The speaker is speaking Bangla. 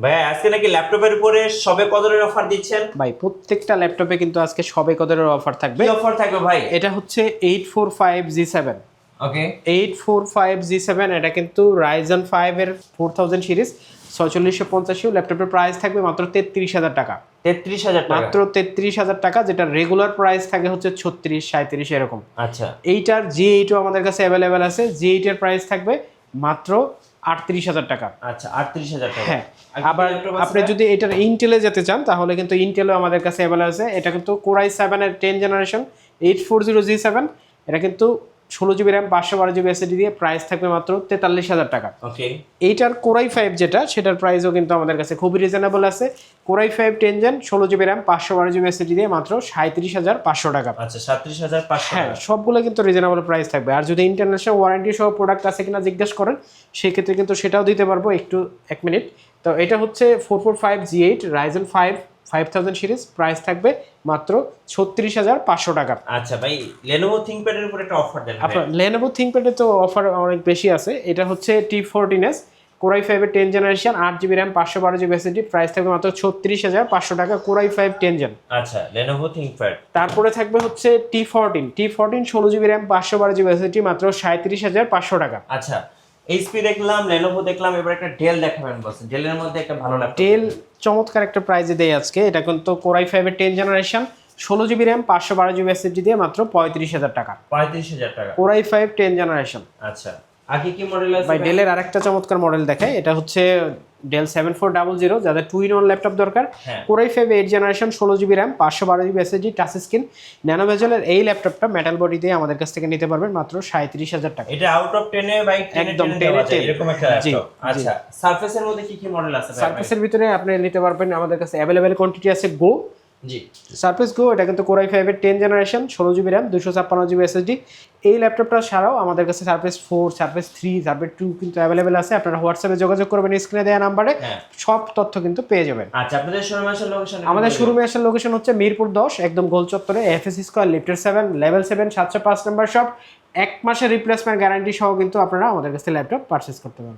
ভাই আজকে নাকি ল্যাপটপের উপরে সবে কদরের অফার দিচ্ছেন? ভাই প্রত্যেকটা ল্যাপটপে কিন্তু আজকে সবে কদরের অফার থাকবে। কি অফার থাকবে ভাই? এটা হচ্ছে 845G7। ওকে, 845G7 এটা কিন্তু Ryzen 5 এর 4000 সিরিজ 4650 ল্যাপটপের প্রাইস থাকবে মাত্র 33000 টাকা। 33000 টাকা মাত্র 33000 টাকা, যেটা রেগুলার প্রাইস থাকে হচ্ছে 36 37 এরকম। আচ্ছা, এইটার G8 আমাদের কাছে অ্যাভেলেবেল আছে। G8 এর প্রাইস থাকবে মাত্র 38000 টাকা। আচ্ছা 38000 টাকা। হ্যাঁ, আর কি আবার ল্যাপটপ আছে আপনি ভাই? যদি এটার ইন্টেলে যেতে চান তাহলে কিন্তু ইন্টেলও আমাদের কাছে অ্যাভেলেবেল আছে। এটা কিন্তু Core i7 এর 10 জেনারেশন 840G7। এটা কিন্তু 16GB RAM 512GB SSD দিয়ে প্রাইস থাকবে মাত্র 43000 টাকা। ওকে, এইটার Core i5 যেটা, সেটার প্রাইসও কিন্তু আমাদের কাছে খুবই রিজনেবল আছে। Core i5 10 gen 16GB RAM 512GB SSD দিয়ে মাত্র 37500 টাকা। আচ্ছা 37500 হ্যাঁ, টাকা। সবগুলো কিন্তু রিজনেবল প্রাইস থাকবে। আর যদি ইন্টারন্যাশনাল ওয়ারেন্টি সহ প্রোডাক্ট আছে কিনা জিজ্ঞেস করেন, সেক্ষেত্রে কিন্তু সেটাও দিতে পারবো। একটু এক মিনিট। তো এটা হচ্ছে 445G8 Ryzen 5 5000 সিরিজ, প্রাইস থাকবে মাত্র 36500 টাকা। আচ্ছা ভাই, Lenovo ThinkPad এর উপরে একটা অফার দেন ভাই। আপনার Lenovo ThinkPad এ তো অফার অনেক বেশি আছে। এটা হচ্ছে T14s Core i5 এর 10 generation 8GB RAM 512GB SSD, price থাকবে মাত্র 36500 টাকা। Core i5 10 gen. আচ্ছা Lenovo ThinkPad। তারপরে থাকবে হচ্ছে T14 16GB RAM 512GB SSD, মাত্র 37500 টাকা। আচ্ছা HP দেখলাম, Lenovo দেখলাম, এবার একটা ডেল দেখাবেন বস। ডেলের মধ্যে একটা ভালো ল্যাপটপ। ডেল চমৎকার একটা প্রাইজে দেয় আজকে। এটা কিন্তু Core i5 এর 10 generation 16GB RAM 512GB SSD দিয়ে মাত্র 35000 টাকা। 35000 টাকা। Core i5 10 generation. আচ্ছা, আর কি কি মডেল আছে ভাই ভাই? ডেলের আরেকটা চমৎকার মডেল দেখায়। এটা হচ্ছে ডেল 7400, যাদের 2-in-1 ল্যাপটপ দরকার। হ্যাঁ। Core i5 8 generation 16GB RAM 512GB SSD, touch screen, nano বেজেলের এই ল্যাপটপটা মেটাল বডি দিয়ে আমাদের কাছ থেকে নিতে পারবেন মাত্র 37000 টাকা। এটা আউট অফ 10 এ বাই 10 এ একদম 10 দেওয়া 10 যায় এরকম একটা জি, ল্যাপটপ। জি। আচ্ছা, সারফেসের মধ্যে কি কি মডেল আছে ভাই? সারফেসের ভিতরে আপনি নিতে পারবেন, আমাদের কাছে অ্যাভেলেবেল কোয়ান্টিটি আছে গো। জি, সারফেস গো এটা কিন্তু Core i5 এর 10 generation 16GB RAM 256GB SSD। এই ল্যাপটপটা ছাড়াও আমাদের কাছে সারফেস 4, সারফেস 3, সারফেস 2 কিন্তু অ্যাভেলেবেল আছে। আপনারা হোয়াটসঅ্যাপে যোগাযোগ করবেন স্ক্রিনে দেওয়া নাম্বারে, হ্যাঁ। সব তথ্য কিন্তু পেয়ে যাবেন। আচ্ছা আপনাদের শোরুমে আসার লোকেশন? আমাদের শোরুমে আসার লোকেশন হচ্ছে মিরপুর 10, একদম গোল চত্বরে, FS স্কয়ার লিফটের 7 লেভেল 7 705 নম্বর শপ। 1 মাসের রিপ্লেসমেন্ট গ্যারান্টি সহ কিন্তু আপনারা আমাদের কাছে ল্যাপটপ পারচেজ করতে পারবেন।